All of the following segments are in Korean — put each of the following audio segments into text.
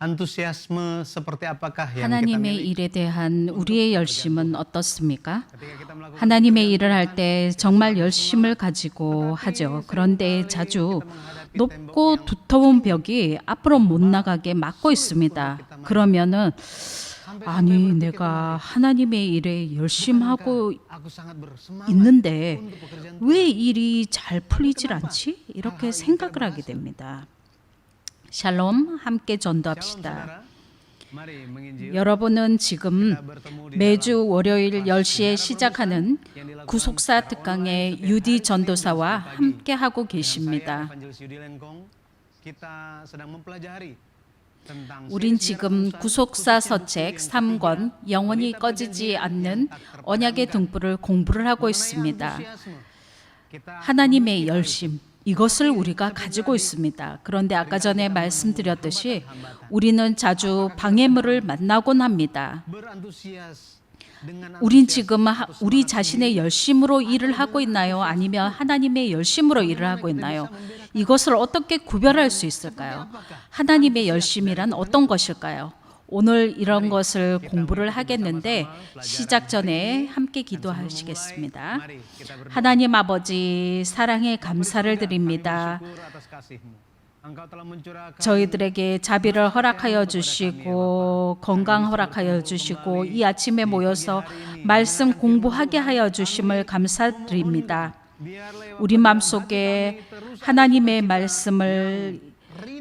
antusiasme seperti apakah yang kita 하나님의 miliki? 일에 대한 우리의 열심은 어떻습니까? 하나님의 일을 할 때 정말 열심을 가지고 하죠. 그런데 자주 높고 두터운 벽이 앞으로 못 나가게 막고 있습니다. 그러면은 아니 내가 하나님의 일에 열심하고 Aku sangat bersemangat 있는데 untuk pekerjaan 왜 일이 잘 풀리질 않지? 이렇게 생각을 하게 됩니다. 샬롬, 함께 전도합시다. saudara. Mari menginjil. 여러분은 지금 Kita bertemu di 매주 월요일 10시에 시작하는 구속사 특강의 유디 전도사와 함께 하고 Dengan saya, 계십니다. Evangelis Yudi Lengkong. Kita sedang mempelajari tentang 우린 지금 구속사 서책 3권 영원히 꺼지지 않는 언약의 등불을 공부를 하고 있습니다. 하나님의 열심, 이것을 우리가 가지고 있습니다. 그런데 아까 전에 말씀드렸듯이 우리는 자주 방해물을 만나곤 합니다. 우린 지금 우리 자신의 열심으로 일을 하고 있나요? 아니면 하나님의 열심으로 일을 하고 있나요? 이것을 어떻게 구별할 수 있을까요? 하나님의 열심이란 어떤 것일까요? 오늘 이런 것을 공부를 하겠는데 시작 전에 함께 기도하시겠습니다. 하나님 아버지 사랑에 감사를 드립니다. 저희들에게 자비를 허락하여 주시고 건강 허락하여 주시고 이 아침에 모여서 말씀 공부하게 하여 주심을 감사드립니다. 우리 마음속에 하나님의 말씀을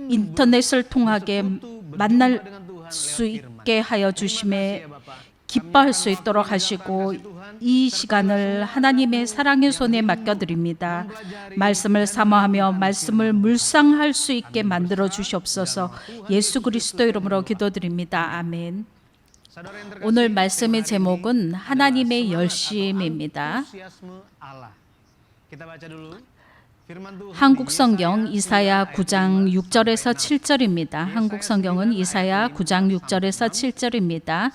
인터넷을 통하게 만날 수 있게 하여 주심에 기뻐할 수 있도록 하시고 이 시간을 하나님의 사랑의 손에 맡겨드립니다. 말씀을 사모하며 말씀을 묵상할 수 있게 만들어 주시옵소서. 예수 그리스도 이름으로 기도드립니다. 아멘. 오늘 말씀의 제목은 하나님의 열심입니다. 한국 성경 이사야 9장 6절에서 7절입니다. 한국 성경은 이사야 9장 6절에서 7절입니다.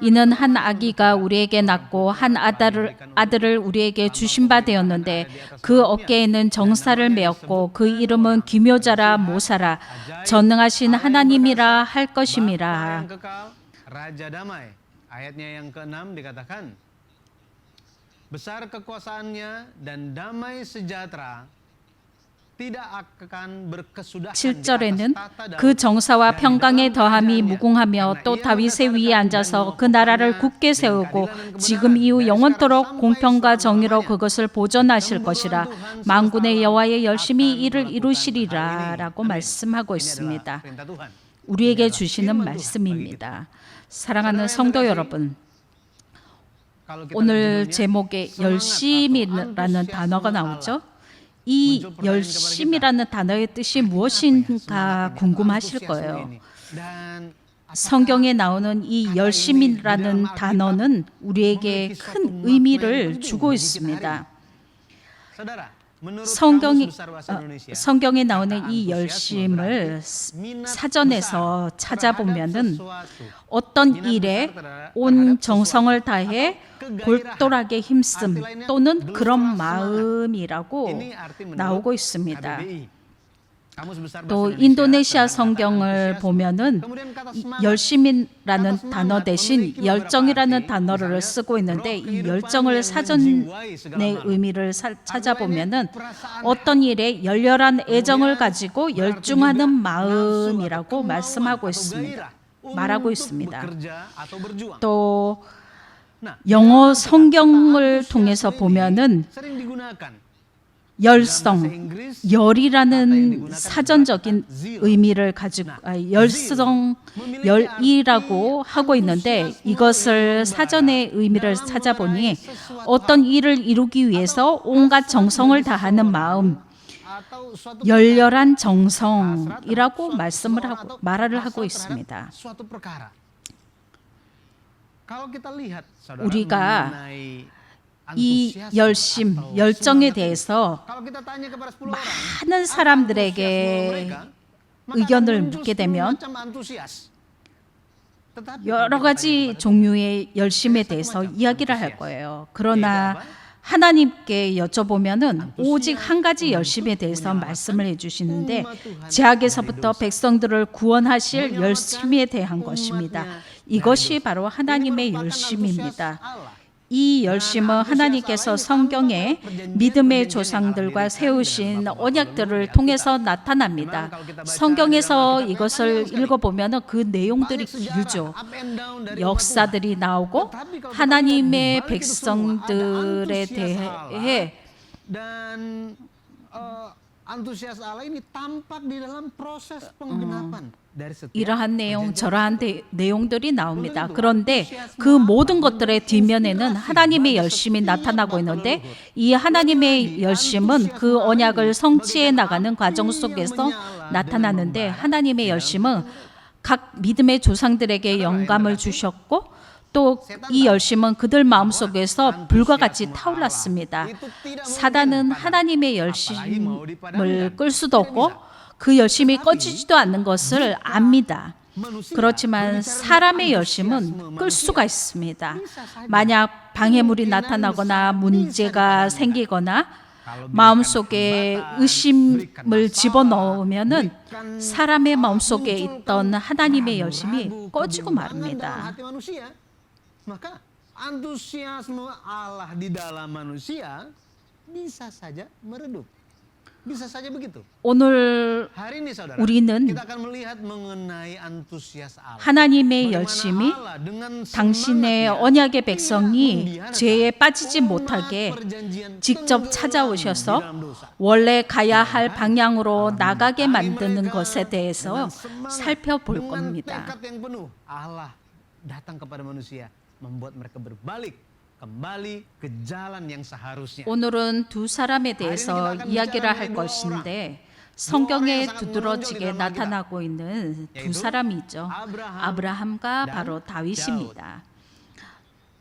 이는 한 아기가 우리에게 낳고 한 아들을 우리에게 주신 바 되었는데 그 어깨에는 정사를 메었고 그 이름은 기묘자라 모사라 전능하신 하나님이라 할 것임이라. Raja damai. Ayatnya yang ke-6 dikatakan, besar kekuasaannya dan damai sejahtera. 7절에는 그 정사와 평강의 더함이 무궁하며 또 다윗의 위에 앉아서 그 나라를 굳게 세우고 지금 이후 영원토록 공평과 정의로 그것을 보존하실 것이라. 만군의 여호와의 열심히 이를 이루시리라 라고 말씀하고 있습니다. 우리에게 주시는 말씀입니다. 사랑하는 성도 여러분, 오늘 제목에 열심이라는 단어가 나오죠. 이 열심이라는 단어의 뜻이 무엇인가 궁금하실 거예요. 성경에 나오는 이 열심이라는 단어는 우리에게 큰 의미를 주고 있습니다. 성경에 나오는 이 열심을 사전에서 찾아보면은 어떤 일에 온 정성을 다해 골똘하게 힘씀 또는 그런 마음이라고 나오고 있습니다. 또 인도네시아 성경을 보면은 열심이라는 단어 대신 열정이라는 단어를 쓰고 있는데 이 열정을 사전의 의미를 찾아보면은 어떤 일에 열렬한 애정을 가지고 열중하는 마음이라고 말하고 있습니다. 또 영어 성경을 통해서 보면은 열이라는 사전적인 의미를 가지고 열이라고 하고 있는데 이것을 사전의 의미를 찾아보니 어떤 일을 이루기 위해서 온갖 정성을 다하는 마음, 열렬한 정성이라고 말을 하고 있습니다. 우리가 이 열정에 대해서 많은 사람들에게 의견을 묻게 되면 여러 가지 종류의 열심에 대해서 이야기를 할 거예요. 그러나 하나님께 여쭤보면은 오직 한 가지 열심에 대해서 말씀을 해주시는데 죄악에서부터 백성들을 구원하실 열심에 대한 것입니다. 이것이 바로 하나님의 열심입니다. 이 열심은 하나님께서 성경에 믿음의 조상들과 세우신 언약들을 통해서 나타납니다. 성경에서 이것을 읽어보면 그 내용들이 길죠. 역사들이 나오고 하나님의 백성들에 대해 antusias Allah ini tampak di dalam proses penggenapan dari setiap 이러한 내용, 저러한 내용들이 나옵니다. 그런데 그 모든 것들의 뒷면에는 하나님의 열심이 나타나고 있는데 이 하나님의 열심은 그 언약을 성취해 나가는 과정 속에서 나타나는데 하나님의 열심은 각 믿음의 조상들에게 영감을 주셨고 또 이 열심은 그들 마음속에서 불과 같이 타올랐습니다. 사단은 하나님의 열심을 끌 수도 없고 그 열심이 꺼지지도 않는 것을 압니다. 그렇지만 사람의 열심은 끌 수가 있습니다. 만약 방해물이 나타나거나 문제가 생기거나 마음속에 의심을 집어넣으면은 사람의 마음속에 있던 하나님의 열심이 꺼지고 말입니다. Maka antusiasme Allah di dalam manusia bisa saja meredup. Bisa saja begitu. 오늘 Hari ini saudara, 우리는 kita akan melihat mengenai antusias Allah. 하나님의 열심이 당신의 언약의 백성이 죄에 빠지지 못하게 직접 찾아오셔서 원래 가야 할 방향으로 나가게 만드는 것에 대해서 살펴볼 겁니다. Allah datang kepada manusia. membuat mereka berbalik kembali ke jalan yang seharusnya. 오늘은 두 사람에 대해서 이야기를 할 것인데 성경에 두드러지게 나타나고 있는 두 사람이 있죠. 아브라함과 바로 다윗입니다.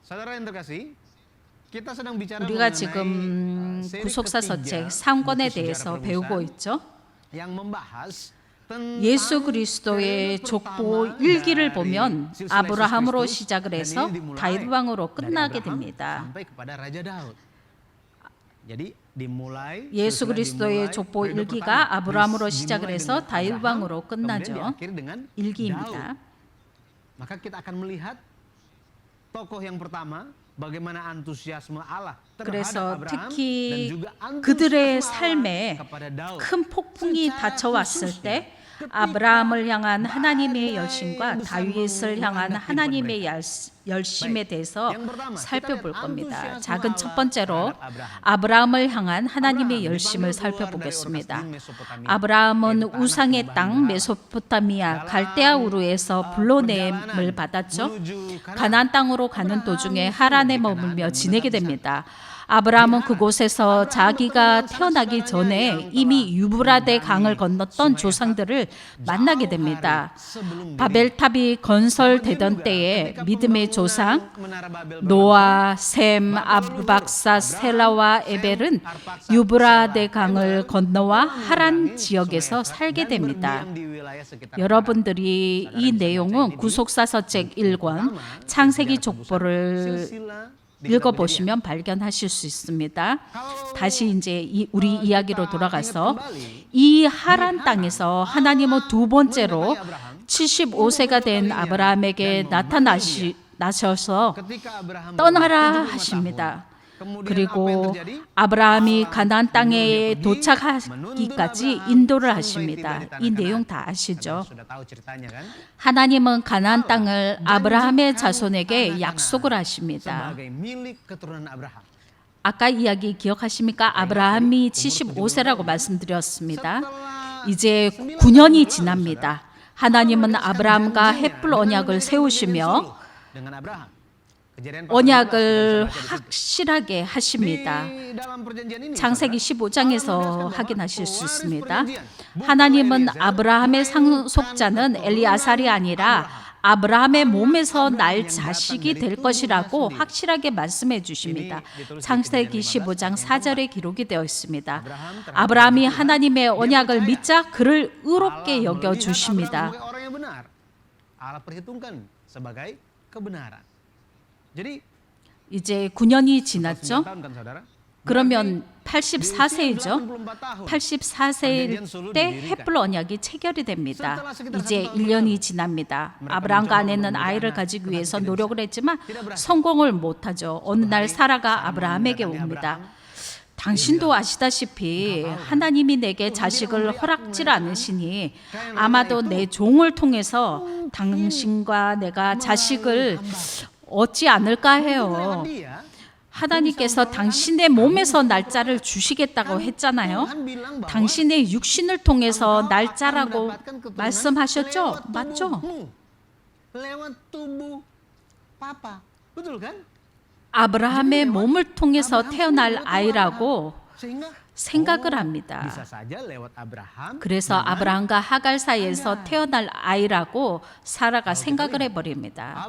사udara yang terkasih, kita sedang bicara 우리가 mengenai 지금 seri 구속사서책 ketiga 3권에 buku 대해서 sejarah 배우고 permulaan 있죠. yang membahas tentang 예수 그리스도의 족보 periode 일기를 pertama 보면 dari silsilah 아브라함으로 Yesus 시작을 Kristus, 해서 dan ini dimulai 다윗 왕으로 dari 끝나게 Abraham 됩니다. sampai kepada Raja Daud. Jadi dimulai 예수 silsilah 그리스도의 dimulai 족보 periode 일기가 pertama. 아브라함으로 Dimulai 시작을 해서 dengan 다윗 Abraham, 왕으로 kemudian 끝나죠. diakhiri dengan 일기입니다. Daud. Maka kita akan melihat tokoh yang pertama bagaimana antusiasme Allah terhadap 그래서 Abraham 특히 dan juga 그들의 antusiasme 삶에 Allah kepada Daud. 큰 폭풍이 secara 닥쳐왔을 khususnya 때 ketika 아브라함을 향한 하나님의 badai 열심과 besar 다윗을 향한 melanda kehidupan 하나님의 mereka. 열심에 대해서 yang pertama, 살펴볼 kita lihat 겁니다. antusiasme 작은 첫 Allah 번째로 terhadap Abraham. 아브라함을 향한 하나님의 아브라함, 열심을 dipanggil keluar 살펴보겠습니다. dari Ur Kasdim, Mesopotamia, 아브라함은 yaitu tanah 우상의 penyembahan 땅 berhala. 메소포타미아 dalam, 갈대아 우르에서 불러냄을 perjalanan 받았죠. menuju 가나안 땅으로 가는 도중에 아브라함이 하란에 singgah di 머물며 Kanaan dan 지내게 menetap di sana. 됩니다. 아브라함은 그곳에서 자기가 태어나기 전에 이미 유브라데 강을 건넜던 조상들을 만나게 됩니다. 바벨탑이 건설되던 때에 믿음의 조상 노아, 셈, 아르박사, 셀라와 에벨은 유브라데 강을 건너와 하란 지역에서 살게 됩니다. 여러분들이 이 내용은 구속사서책 1권 창세기 족보를 읽어보시면 발견하실 수 있습니다. 다시 이제 우리 이야기로 돌아가서 이 하란 땅에서 하나님은 두 번째로 75세가 된 아브라함에게 나타나셔서 떠나라 하십니다. 그리고 아브라함이 가나안 땅에 도착하기까지 인도를 하십니다. 이 내용 다 아시죠? 하나님은 가나안 땅을 아브라함의 자손에게 약속을 하십니다. 아까 이야기 기억하십니까? 아브라함이 75세라고 말씀드렸습니다. 이제 9년이 지납니다. 하나님은 아브라함과 헷불 언약을 세우시며 언약을 확실하게 하십니다. 창세기 15장에서 확인하실 수 있습니다. 하나님은 아브라함의 상속자는 엘리아살이 아니라 아브라함의 몸에서 날 자식이 될 것이라고 확실하게 말씀해 주십니다. 창세기 15장 4절에 기록이 되어 있습니다. 아브라함이 하나님의 언약을 믿자 그를 의롭게 여겨 주십니다. 이제 9년이 지났죠. 그러면 84세이죠. 84세일 때 햇불 언약이 체결이 됩니다. 이제 1년이 지납니다. 아브라함과 아내는 아이를 가지기 위해서 노력을 했지만 성공을 못하죠. 어느 날 사라가 아브라함에게 옵니다. 당신도 아시다시피 하나님이 내게 자식을 허락질 않으시니 아마도 내 종을 통해서 당신과 내가 자식을 얻지 않을까 해요. 하나님께서 당신의 몸에서 날짜를 주시겠다고 했잖아요. 당신의 육신을 통해서 날짜라고 말씀하셨죠? 맞죠? 아브라함의 몸을 통해서 태어날 아이라고 생각을 합니다. 그래서 아브라함과 하갈 사이에서 태어날 아이라고 사라가 생각을 해버립니다.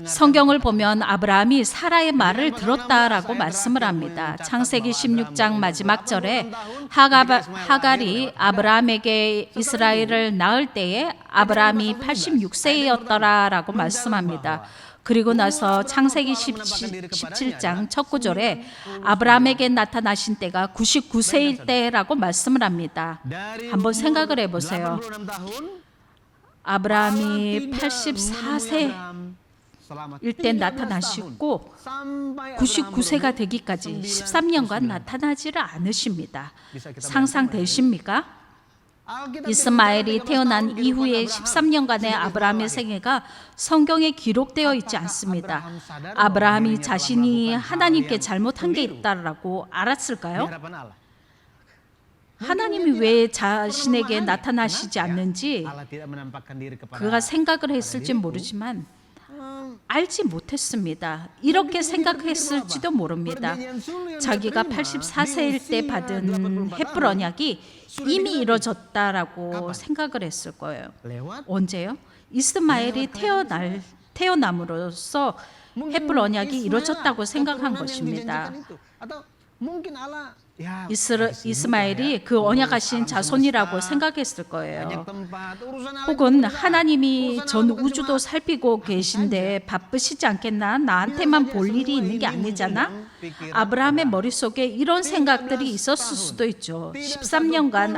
성경을 보면 아브라함이 사라의 말을 들었다라고 말씀을 합니다. 창세기 16장 마지막 절에 하갈이 아브라함에게 이스라엘을 낳을 때에 아브라함이 86세였더라라고 말씀합니다. 그리고 나서 창세기 17장 첫 구절에 아브라함에게 나타나신 때가 99세일 때라고 말씀을 합니다. 한번 생각을 해보세요. 아브라함이 84세일 때 나타나시고 99세가 되기까지 13년간 나타나지를 않으십니다. 상상되십니까? 이스마엘이 태어난 이후에 13년간의 아브라함의 생애가 성경에 기록되어 있지 않습니다. 아브라함이 자신이 하나님께 잘못한 게 있다라고 알았을까요? 하나님이 왜 자신에게 나타나시지 않는지 그가 생각을 했을지 모르지만 알지 못했습니다. 이렇게 생각했을지도 모릅니다. 자기가 84세일 때 받은 햇불 언약이 이미 이루어졌다라고 생각을 했을 거예요. 언제요? 이스마엘이 태어남으로써 햇불 언약이 이루어졌다고 생각한 것입니다. 이스마엘이 그 언약하신 자손이라고 생각했을 거예요. 혹은 하나님이 전 우주도 살피고 계신데 바쁘시지 않겠나? 나한테만 볼 일이 있는 게 아니잖아? 아브라함의 머릿속에 이런 생각들이 있었을 수도 있죠. 13년간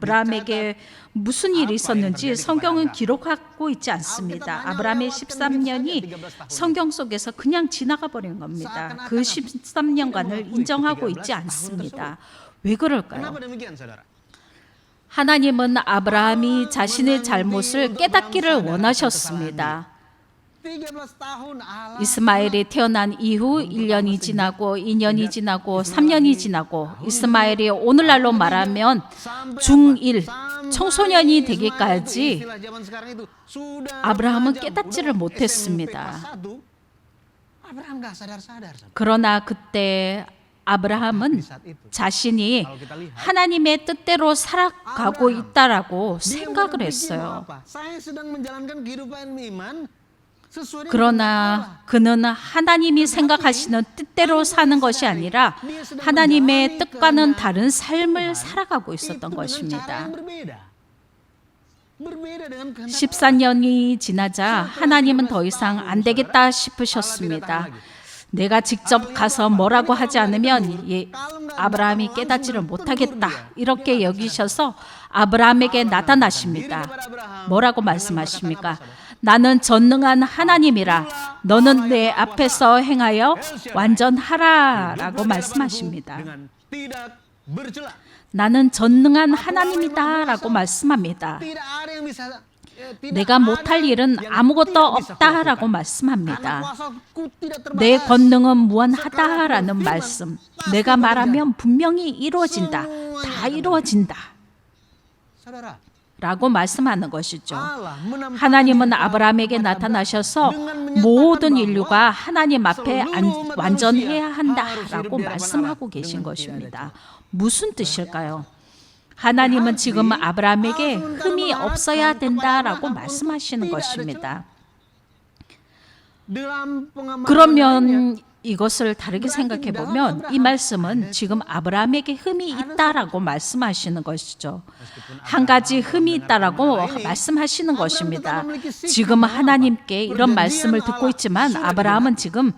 아브라함에게 무슨 일이 있었는지 성경은 기록하고 있지 않습니다. 아브라함의 13년이 성경 속에서 그냥 지나가 버린 겁니다. 그 13년간을 인정하고 있지 않습니다. 왜 그럴까요? 하나님은 아브라함이 자신의 잘못을 깨닫기를 원하셨습니다. 이스마엘이 태어난 이후 1년이 지나고 2년이 지나고 3년이 지나고 이스마엘이 오늘날로 말하면 중1 청소년이 되기까지 아브라함은 깨닫지를 못했습니다. 그러나 그때 아브라함은 자신이 하나님의 뜻대로 살아가고 있다라고 생각을 했어요. 그러나 그는 하나님이 생각하시는 뜻대로 사는 것이 아니라 하나님의 뜻과는 다른 삶을 살아가고 있었던 것입니다. 14년이 지나자 하나님은 더 이상 안 되겠다 싶으셨습니다. 내가 직접 가서 뭐라고 하지 않으면 아브라함이 깨닫지를 못하겠다 이렇게 여기셔서 아브라함에게 나타나십니다. 뭐라고 말씀하십니까? 나는 전능한 하나님이라 너는 내 앞에서 행하여 완전하라 라고 말씀하십니다. 나는 전능한 하나님이다 라고 말씀합니다. 내가 못할 일은 아무것도 없다라고 말씀합니다. 내 권능은 무한하다라는 말씀. 내가 말하면 분명히 이루어진다. 다 이루어진다. 라고 말씀하는 것이죠. 하나님은 아브라함에게 나타나셔서 모든 인류가 하나님 앞에 완전해야 한다라고 말씀하고 계신 것입니다. 무슨 뜻일까요? 하나님은 지금 아브라함에게 흠이 없어야 된다라고 말씀하시는 것입니다. 그러면 이것을 다르게 생각해 보면 이 말씀은 지금 아브라함에게 흠이 있다라고 말씀하시는 것이죠. 한 가지 흠이 있다라고 말씀하시는 것입니다. 지금 하나님께 이런 말씀을 듣고 있지만 아브라함은 지금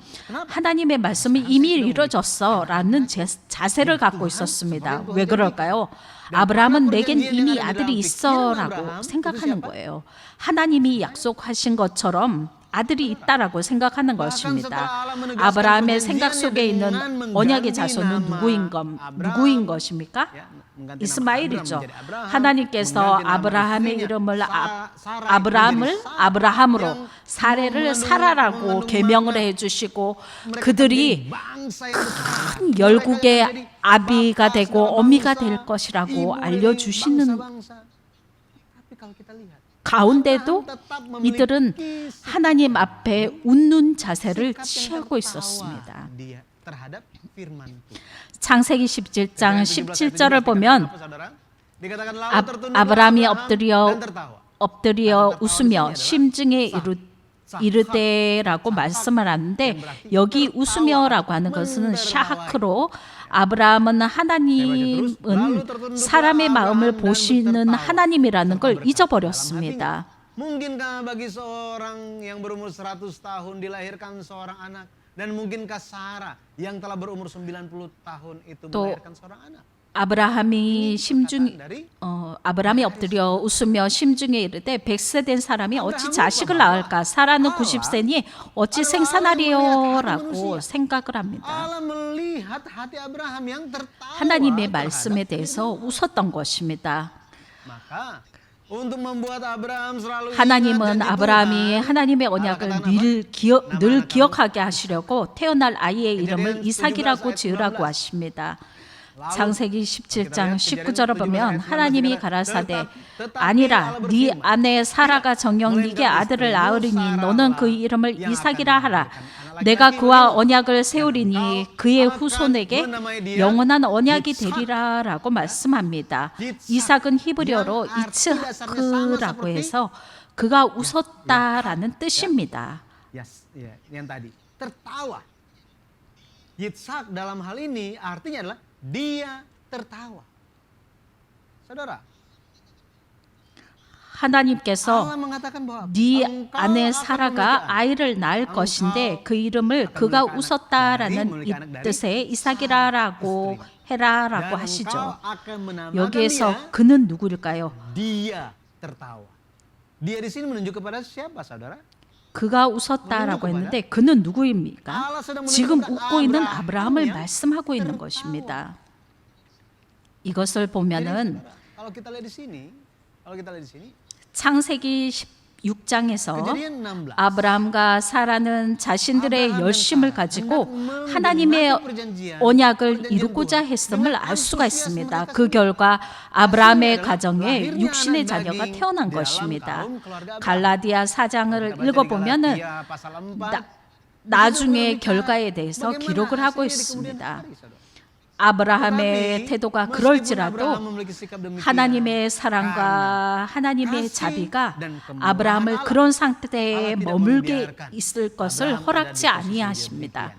하나님의 말씀이 이미 이루어졌어라는 자세를 갖고 있었습니다. 왜 그럴까요? 아브라함은 내겐 이미 아들이 있어라고 생각하는 거예요. 하나님이 약속하신 것처럼 아들이 있다라고 생각하는 것입니다. 아브라함의 생각 속에 있는 언약의 자손은 누구인 것입니까? 이스마엘이죠. 하나님께서 아브라함의 이름을 아브라함으로 사레를 사라라고 계명을 해주시고 그들이 큰 열국의 아비가 되고 어미가 될 것이라고 알려주시는 가운데도 이들은 하나님 앞에 웃는 자세를 취하고 있었습니다. 창세기 17장 17절을 보면 아브라함이 엎드려 웃으며 심증에 이르되라고 말씀을 하는데 여기 웃으며라고 하는 것은 샤하크로 아브라함은 하나님은 사람의 마음을 보시는 하나님이라는 걸 잊어버렸습니다. Mungkinkah bagi seorang yang berumur 100 tahun dilahirkan seorang anak dan mungkinkah Sarah yang telah berumur 90 tahun itu melahirkan seorang anak? 아브라함이 엎드려 웃으며 심중에 이르되 100세 된 사람이 어찌 자식을 낳을까? 사라는 90세니 어찌 생산하리요라고 생각을 합니다. 하나님의 말씀에 대해서 웃었던 것입니다. 하나님은 아브라함이 하나님의 언약을 늘 기억하게 하시려고 태어날 아이의 이름을 이삭이라고 지으라고 하십니다. 창세기 17장 19절을 보면 하나님이 가라사대 아니라 네 아내 사라가 정녕 네게 아들을 낳으리니 너는 그 이름을 이삭이라 하라. 내가 그와 언약을 세우리니 그의 후손에게 영원한 언약이 되리라라고 말씀합니다. 이삭은 히브리어로 이츠하크라고 해서 그가 웃었다라는 뜻입니다. Yitzhak dalam hal ini artinya adalah dia tertawa. Saudara, 하나님께서 네 아내 사라가 아이를 낳을 것인데 그 이름을 그가 웃었다라는 이 뜻의 이삭이라고 해라라고 하시죠. 여기에서 그는 누구일까요? Dia tertawa. Dia di sini menunjuk kepada siapa, saudara? 그가 웃었다라고 했는데 그는 누구입니까? 지금 웃고 있는 아브라함을 말씀하고 있는 것입니다. 이것을 보면은 창세기 16장에서 아브라함과 사라는 자신들의 열심을 가지고 하나님의 언약을 이루고자 했음을 알 수가 있습니다. 그 결과 아브라함의 가정에 육신의 자녀가 태어난 것입니다. 갈라디아 4장을 읽어보면은 나중에 결과에 대해서 기록을 하고 있습니다. 아브라함의 태도가 그럴지라도 하나님의 사랑과 하나님의 자비가 아브라함을 그런 상태에 머물게 있을 것을 허락지 아니하십니다.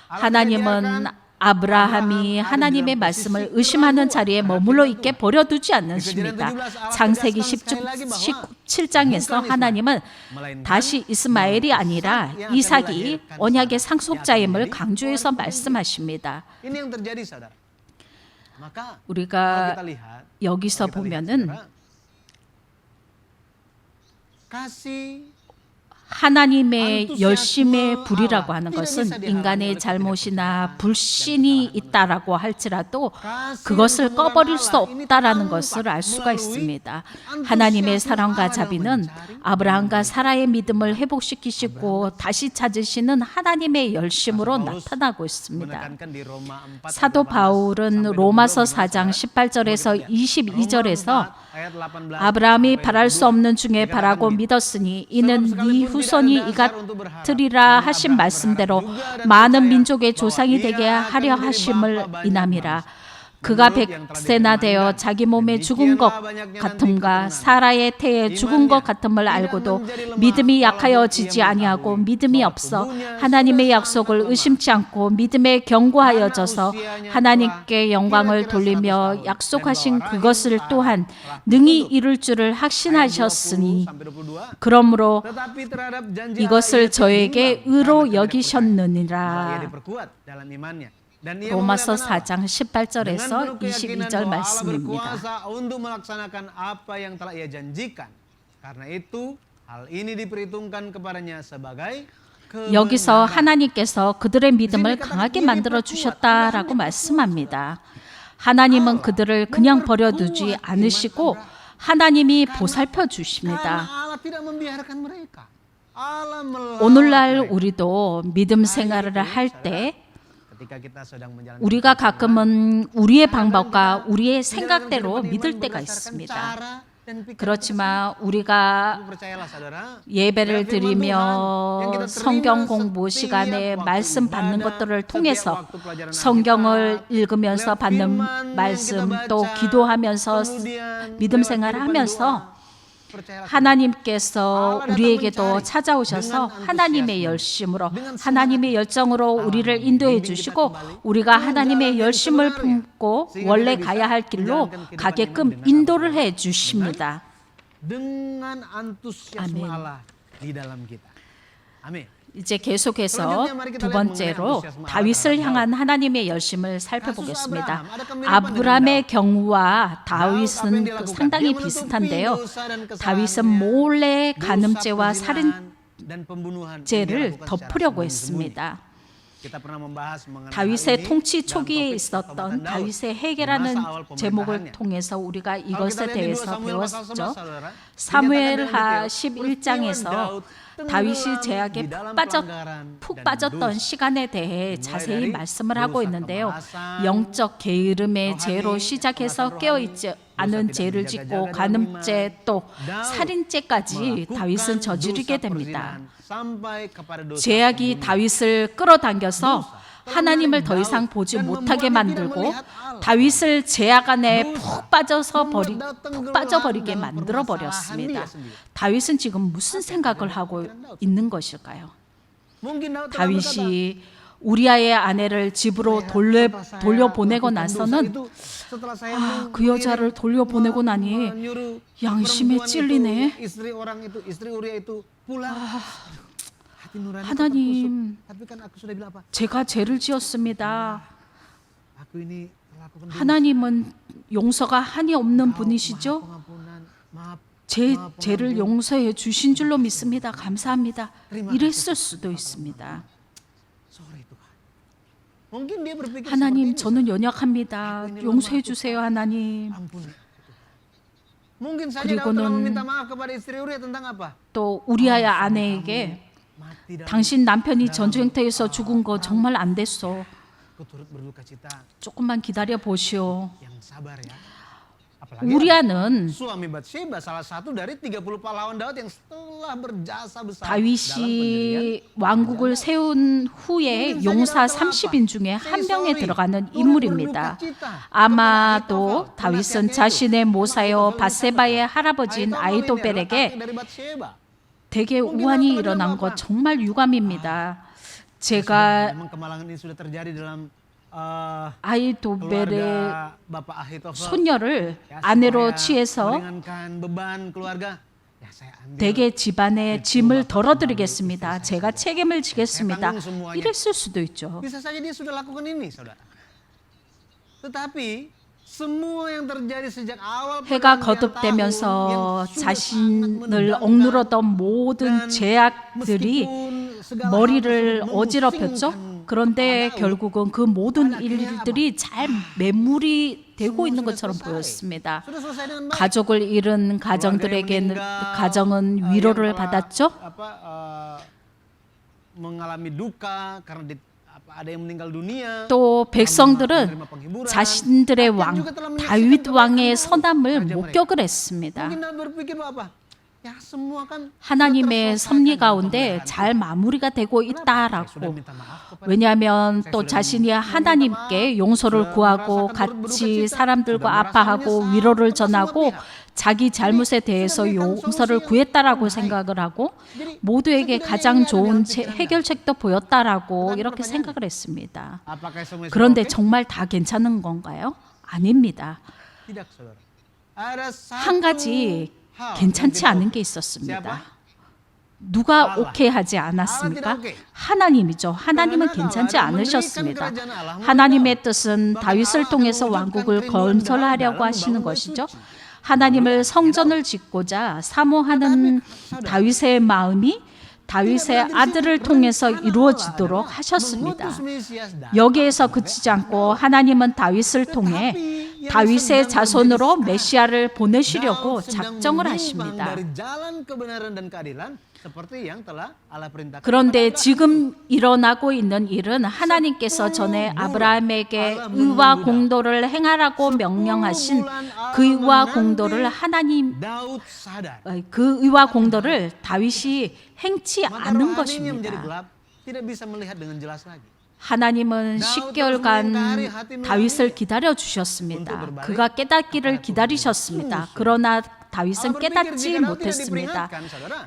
하나님은 아브라함이 하나님의 말씀을 의심하는 자리에 머물러 있게 버려두지 않으십니다. 창세기 17장에서 하나님은 다시 이스마엘이 아니라 이삭이 언약의 상속자임을 강조해서 말씀하십니다. 우리가 여기서 보면은 하나님의 열심의 불이라고 하는 것은 인간의 잘못이나 불신이 있다라고 할지라도 그것을 꺼버릴 수 없다라는 것을 알 수가 있습니다. 하나님의 사랑과 자비는 아브라함과 사라의 믿음을 회복시키시고 다시 찾으시는 하나님의 열심으로 나타나고 있습니다. 사도 바울은 로마서 4장 18절에서 22절에서 아브라함이 바랄 수 없는 중에 바라고 믿었으니 이는 네 후손이 이같으리라 하신 말씀대로 많은 민족의 조상이 되게 하려 하심을 인함이라. 그가 백세나 되어 자기 몸에 죽은 것 같음과 사라의 태에 죽은 것 같음을 알고도 믿음이 약하여지지 아니하고 믿음이 없어 하나님의 약속을 의심치 않고 믿음에 견고하여져서 하나님께 영광을 돌리며 약속하신 그것을 또한 능히 이룰 줄을 확신하셨으니 그러므로 이것을 저에게 의로 여기셨느니라. 로마서 4장 18절에서 22절 말씀입니다. 여기서 하나님께서 그들의 믿음을 강하게 만들어 주셨다라고 말씀합니다. 하나님은 그들을 그냥 버려두지 않으시고 하나님이 보살펴 주십니다. 오늘날 우리도 믿음 생활을 할 때 우리가 가끔은 우리의 방법과 우리의 생각대로 믿을 때가 있습니다. 그렇지만 우리가 예배를 드리며 성경 공부 시간에 말씀 받는 것들을 통해서 성경을 읽으면서 받는 말씀 또 기도하면서 믿음 생활을 하면서 하나님께서 우리에게도 찾아오셔서 하나님의 열심으로 하나님의 열정으로 우리를 인도해 주시고 우리가 하나님의 열심을 품고 원래 가야 할 길로 가게끔 인도를 해 주십니다. 아멘. 이제 계속해서 두 번째로 다윗을 향한 하나님의 열심을 살펴보겠습니다. 아브람의 경우와 다윗은 상당히 비슷한데요. 다윗은 몰래 간음죄와 살인죄를 덮으려고 했습니다. 다윗의 통치 초기에 있었던 다윗의 해계라는 제목을 통해서 우리가 이것에 대해서 배웠죠. 사무엘하 11장에서 다윗이 죄악에 푹 빠졌던 시간에 대해 자세히 말씀을 하고 있는데요. 영적 게으름의 죄로 시작해서 깨어있지 않은 죄를 짓고 간음죄 또 살인죄까지 다윗은 저지르게 됩니다. 죄악이 다윗을 끌어당겨서 하나님을 더 이상 보지 못하게 만들고 다윗을 죄악 안에 푹 빠져버리게 만들어 버렸습니다. 다윗은 지금 무슨 생각을 하고 있는 것일까요? 다윗이 우리아의 아내를 집으로 돌려보내고 나서는 그 여자를 돌려보내고 나니 양심에 찔리네. 하나님, 제가 죄를 지었습니다. 하나님은 용서가 한이 없는 분이시죠? 제 죄를 용서해 주신 줄로 믿습니다. 감사합니다. 이랬을 수도 있습니다. 하나님, 저는 연약합니다. 용서해 주세요, 하나님. 그리고는 또 우리아의 아내에게 당신 남편이 전쟁터에서 죽은 거 정말 안 됐어. 조금만 기다려 보시오. 우리아는 다윗이 왕국을 세운 후에 용사 30인 중에 한 명에 들어가는 인물입니다. 아마도 다윗은 자신의 모사여 밧세바의 할아버지인 아히도벨에게 되게 우환이 일어난 것 정말 유감입니다. 제가 아히도벨의 손녀를 아내로 취해서 대개 집안의 짐을 덜어드리겠습니다. 제가 책임을 지겠습니다. 이랬을 수도 있죠. 해가 거듭되면서 자신을 억누르던 모든 죄악들이 머리를 어지럽혔죠. 그런데 결국은 그 모든 일들이 잘 매몰이 되고 있는 것처럼 보였습니다. 가족을 잃은 가정들에게는 가정은 위로를 받았죠. 또 백성들은 자신들의 왕 다윗 왕의 선함을 목격을 했습니다. 하나님의 섭리 가운데 잘 마무리가 되고 있다라고. 왜냐하면 또 자신이 하나님께 용서를 구하고 같이 사람들과 아파하고 위로를 전하고 자기 잘못에 대해서 용서를 구했다라고 생각을 하고 모두에게 가장 좋은 해결책도 보였다라고 이렇게 생각을 했습니다. 그런데 정말 다 괜찮은 건가요? 아닙니다. 한 가지 괜찮지 않은 게 있었습니다. 누가 오케이 하지 않았습니까? 하나님이죠. 하나님은 괜찮지 않으셨습니다. 하나님의 뜻은 다윗을 통해서 왕국을 건설하려고 하시는 것이죠. 하나님을 성전을 짓고자 사모하는 다윗의 마음이 다윗의 아들을 통해서 이루어지도록 하셨습니다. 여기에서 그치지 않고 하나님은 다윗을 통해 다윗의 자손으로 메시아를 보내시려고 작정을 하십니다. 그런데 지금 일어나고 있는 일은 하나님께서 전에 아브라함에게 의와 공도를 행하라고 명령하신 그 의와 공도를 그 의와 공도를 다윗이 행치 않은 것입니다. 하나님은 10개월간 다윗을 기다려 주셨습니다. 그가 깨닫기를 기다리셨습니다. 그러나 다윗은 깨닫지 못했습니다.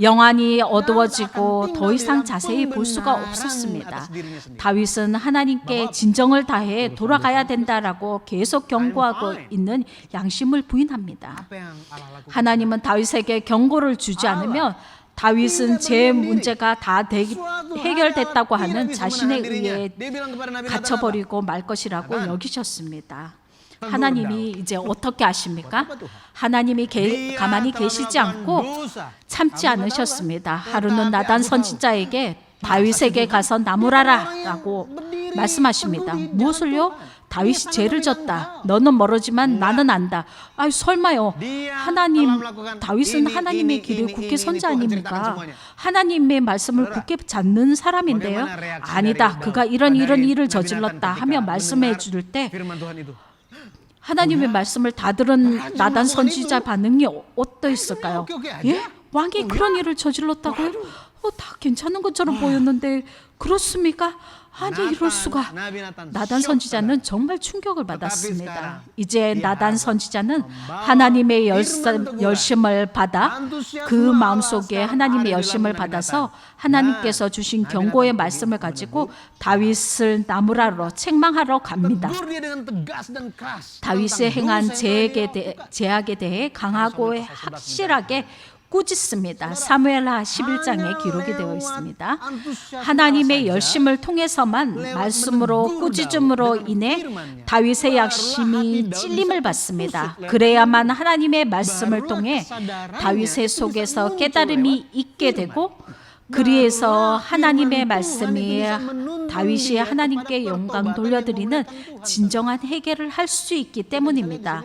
영안이 어두워지고 더 이상 자세히 볼 수가 없었습니다. 다윗은 하나님께 진정을 다해 돌아가야 된다라고 계속 경고하고 있는 양심을 부인합니다. 하나님은 다윗에게 경고를 주지 않으면 다윗은 제 문제가 다 해결됐다고 하는 자신의 의에 갇혀버리고 말 것이라고 여기셨습니다. 하나님이 이제 어떻게 하십니까? 하나님이 가만히 계시지 않고 참지 않으셨습니다. 하루는 나단 선지자에게 다윗에게 가서 나무라라 라고 말씀하십니다. 무엇을요? 다윗이 죄를 졌다. 너는 모르지만 나는 안다. 아유 설마요. 다윗은 하나님의 길을 굳게 선 자 아닙니까? 하나님의 말씀을 굳게 잡는 사람인데요. 아니다. 그가 이런 일을 저질렀다 하며 말씀해 줄 때 하나님의 말씀을 다 들은 나단 선지자 반응이 어떠했을까요? 예? 왕이 그런 일을 저질렀다고요? 다 괜찮은 것처럼 보였는데 그렇습니까? 아니 이럴 수가. 나단 선지자는 정말 충격을 받았습니다. 이제 나단 선지자는 하나님의 열심을 받아 그 마음속에 하나님의 열심을 받아서 하나님께서 주신 경고의 말씀을 가지고 다윗을 나무라로 책망하러 갑니다. 다윗이 행한 죄악에 대해 강하고 확실하게 꾸짖습니다. 사무엘하 11장에 기록이 되어 있습니다. 하나님의 열심을 통해서만 말씀으로 꾸짖음으로 인해 다윗의 양심이 찔림을 받습니다. 그래야만 하나님의 말씀을 통해 다윗의 속에서 깨달음이 있게 되고 그리해서 하나님의 말씀이 다윗이 하나님께 영광 돌려드리는 진정한 해결을 할 수 있기 때문입니다.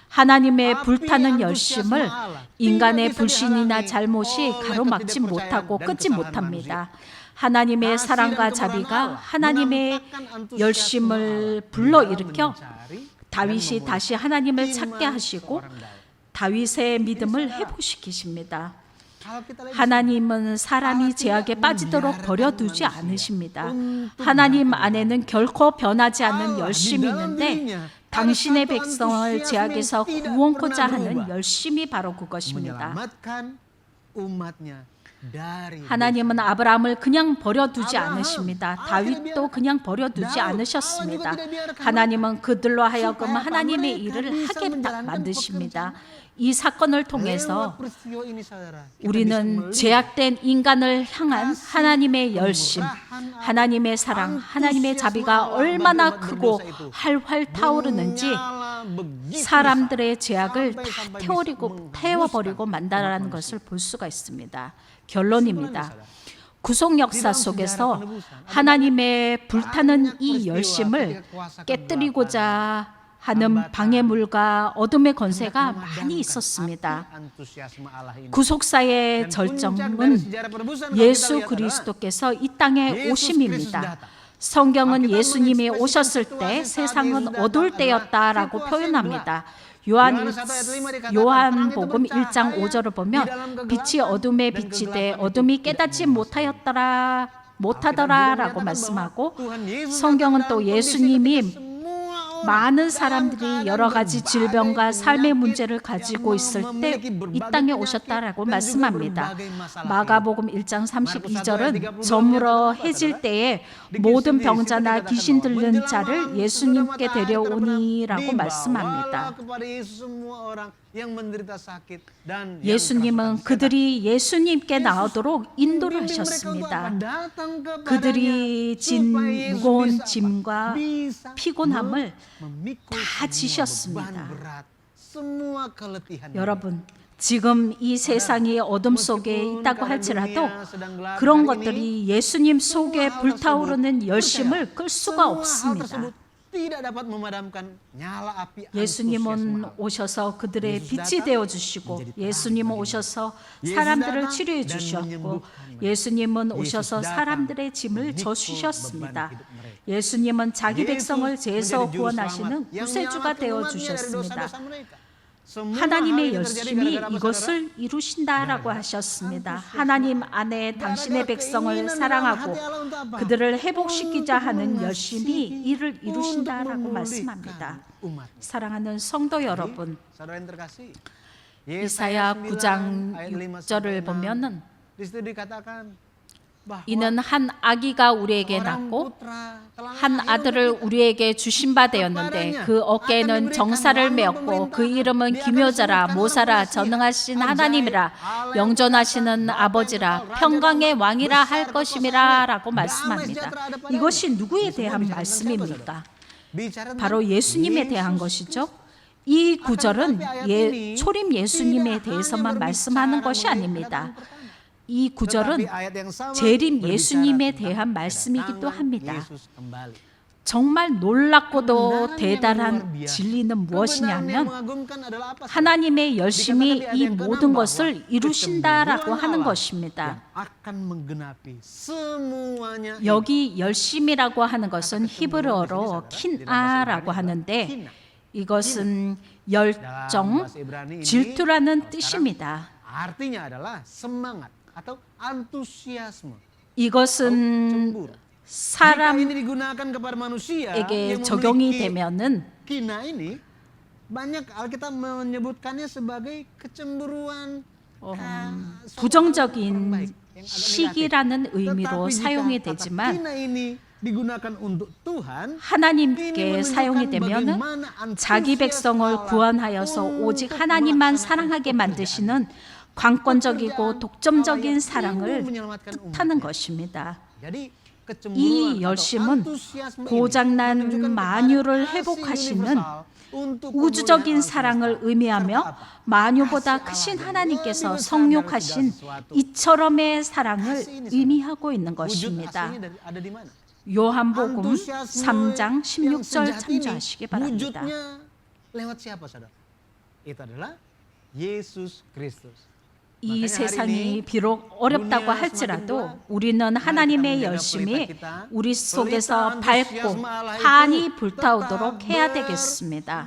하나님의 불타는 열심을 인간의 불신이나 잘못이 가로막지 못하고 끊지 못합니다. 하나님의 사랑과 자비가 하나님의 열심을 불러일으켜 다윗이 다시 하나님을 찾게 하시고 다윗의 믿음을 회복시키십니다. 하나님은 사람이 죄악에 빠지도록 버려두지 않으십니다. 하나님 안에는 결코 변하지 않는 열심이 있는데 당신의 백성을 죄악에서 구원코자 하는 열심이 바로 그것입니다. 하나님은 아브라함을 그냥 버려두지 않으십니다. 다윗도 그냥 버려두지 않으셨습니다. 하나님은 그들로 하여금 하나님의 일을 하게 만드십니다. 이 사건을 통해서 우리는 죄악된 인간을 향한 하나님의 열심, 하나님의 사랑, 하나님의 자비가 얼마나 크고 활활 타오르는지 사람들의 죄악을 다 태워버리고 만다라는 것을 볼 수가 있습니다. 결론입니다. 구속 역사 속에서 하나님의 불타는 이 열심을 깨뜨리고자 하는 방해물과 어둠의 권세가 많이 있었습니다. 구속사의 절정은 예수 그리스도께서 이 땅에 오심입니다. 성경은 예수님이 오셨을 때 세상은 어두울 때였다라고 표현합니다. 요한복음 1장 5절을 보면 빛이 어둠에 비치되 어둠이 깨닫지 못하더라라고 말씀하고, 성경은 또 예수님이 많은 사람들이 여러 가지 질병과 삶의 문제를 가지고 있을 때 이 땅에 오셨다라고 말씀합니다. 마가복음 1장 32절은 저물어 해질 때에 모든 병자나 귀신 들린 자를 예수님께 데려오니라고 말씀합니다. 예수님은 그들이 예수님께 나오도록 인도를 하셨습니다. 그들이 진 무거운 짐과 피곤함을 다 지셨습니다. 여러분, 지금 이 세상이 어둠 속에 있다고 할지라도 그런 것들이 예수님 속에 불타오르는 열심을 끌 수가 없습니다. 예수님은 오셔서 그들의 빛이 되어주시고, 예수님은 오셔서 사람들을 치료해 주셨고, 예수님은 오셔서 사람들의 짐을 져주셨습니다. 예수님은 자기 백성을 죄에서 구원하시는 구세주가 되어주셨습니다. 하나님의 열심이 이것을 이루신다라고 하셨습니다. 하나님 안에 당신의 백성을 사랑하고 그들을 회복시키자 하는 열심이 이를 이루신다라고 말씀합니다. 사랑하는 성도 여러분, 이사야 9장 6절을 보면은 이는 한 아기가 우리에게 낳고 한 아들을 우리에게 주신 바 되었는데 그 어깨에는 정사를 메었고 그 이름은 기묘자라 모사라 전능하신 하나님이라 영존하시는 아버지라 평강의 왕이라 할 것임이라 라고 말씀합니다. 이것이 누구에 대한 말씀입니까? 바로 예수님에 대한 것이죠. 이 구절은 초림 예수님에 대해서만 말씀하는 것이 아닙니다. 이 구절은 재림 예수님에 대한 말씀이기도 합니다. 정말 놀랍고도 대단한 진리는 무엇이냐면 하나님의 열심이 이 모든 것을 이루신다라고 하는 것입니다. 여기 열심이라고 하는 것은 히브리어로 킨아라고 하는데 이것은 열정, 질투라는 뜻입니다. 이것은 사람에게 적용이 되면은 부정적인 시기라는 의미로 사용이 되지만 하나님께 사용이 되면은 자기 백성을 구원하여서 오직 하나님만 사랑하게 만드시는 관건적이고 독점적인 사랑을 뜻하는 것입니다. 이 열심은 고장난 만유를 회복하시는 우주적인 사랑을 의미하며 만유보다 크신 하나님께서 성육하신 이처럼의 사랑을 의미하고 있는 것입니다. 요한복음 3장 16절 참조하시기 바랍니다. 이 세상이 비록 어렵다고 할지라도 우리는 하나님의 열심이 우리 속에서 밝고 환히 불타오도록 해야 되겠습니다.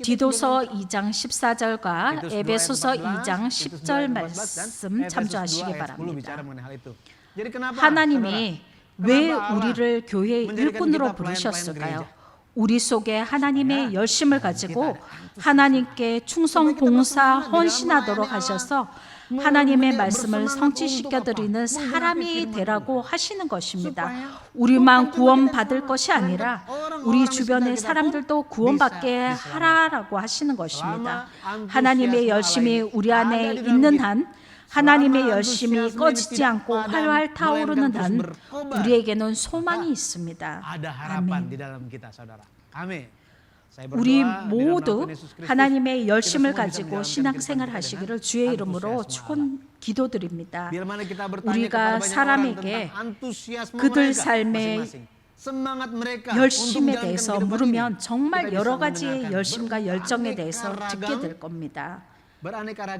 디도서 2장 14절과 에베소서 2장 10절 말씀 참조하시기 바랍니다. 하나님이 왜 우리를 교회의 일꾼으로 부르셨을까요? 우리 속에 하나님의 열심을 가지고 하나님께 충성, 봉사, 헌신하도록 하셔서 하나님의 말씀을 성취시켜드리는 사람이 되라고 하시는 것입니다. 우리만 구원받을 것이 아니라 우리 주변의 사람들도 구원받게 하라라고 하시는 것입니다. 하나님의 열심이 우리 안에 있는 한, 하나님의 열심이 꺼지지 않고 활활 타오르는 한 우리에게는 소망이 있습니다. 아멘. 우리 모두 하나님의 열심을 가지고 신앙생활 하시기를 주의 이름으로 기도드립니다. 우리가 사람에게 그들 삶의 열심에 대해서 물으면 정말 여러 가지의 열심과 열정에 대해서 듣게 될 겁니다.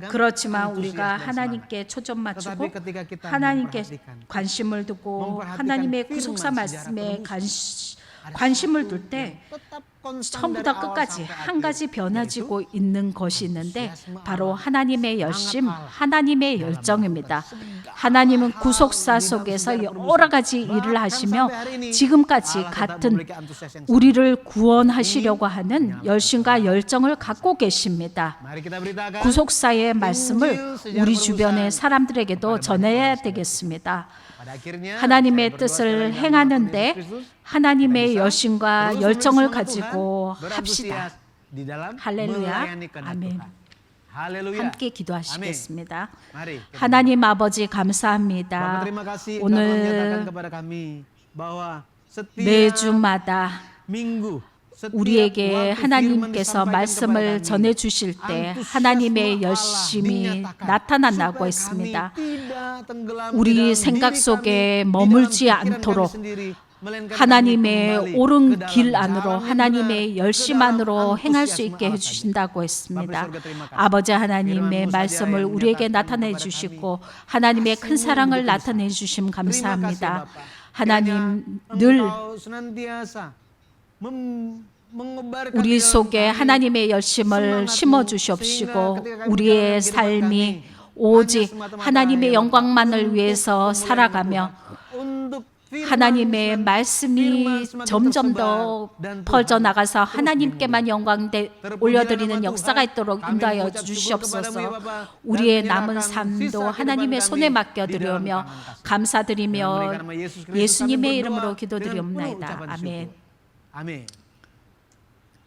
그렇지만 우리가 하나님께 초점 맞추고 하나님께 관심을 두고 하나님의 구속사 말씀에 관심을 둘 때 처음부터 끝까지 한 가지 변화지고 있는 것이 있는데 바로 하나님의 열심, 하나님의 열정입니다. 하나님은 구속사 속에서 여러 가지 일을 하시며 지금까지 같은 우리를 구원하시려고 하는 열심과 열정을 갖고 계십니다. 구속사의 말씀을 우리 주변의 사람들에게도 전해야 되겠습니다. 하나님의 뜻을 행하는데 하나님의 열심과 열정을 가지고 합시다. 할렐루야. 아멘. 함께 기도하시겠습니다. 하나님 아버지 감사합니다. 오늘 매주마다 우리에게 하나님께서 말씀을 전해 주실 때 하나님의 열심이 나타난다고 했습니다. 우리 생각 속에 머물지 않도록 하나님의 옳은 길 안으로 하나님의 열심 안으로 행할 수 있게 해주신다고 했습니다. 아버지 하나님의 말씀을 우리에게 나타내 주시고 하나님의 큰 사랑을 나타내 주심 감사합니다. 하나님 늘 우리 속에 하나님의 열심을 심어 주시옵시고 우리의 삶이 오직 하나님의 영광만을 위해서 살아가며 하나님의 말씀이 점점 더 퍼져나가서 하나님께만 영광 올려드리는 역사가 있도록 인도하여 주시옵소서. 우리의 남은 삶도 하나님의 손에 맡겨드리며 감사드리며 예수님의 이름으로 기도드리옵나이다. 아멘. Amin.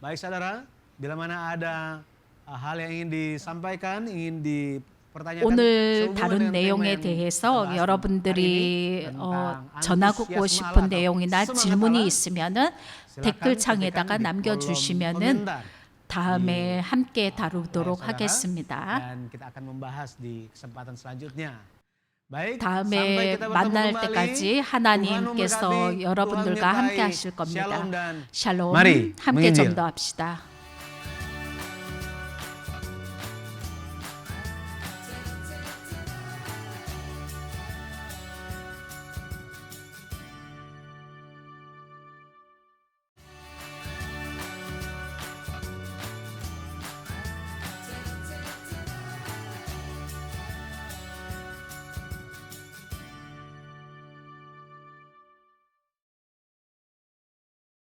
Baik saudara, bila mana ada hal yang ingin disampaikan, ingin dipertanyakan 오늘 다른 내용에 대해서 여러분들이 전하고 싶은 내용이나 질문이 있으면은 댓글창에다가 남겨주시면은 다음에 함께 다루도록 하겠습니다. dan kita akan membahas di kesempatan selanjutnya. 다음에 만날 때까지 하나님께서 여러분들과 함께 하실 겁니다. 샬롬, 함께 좀 더 합시다.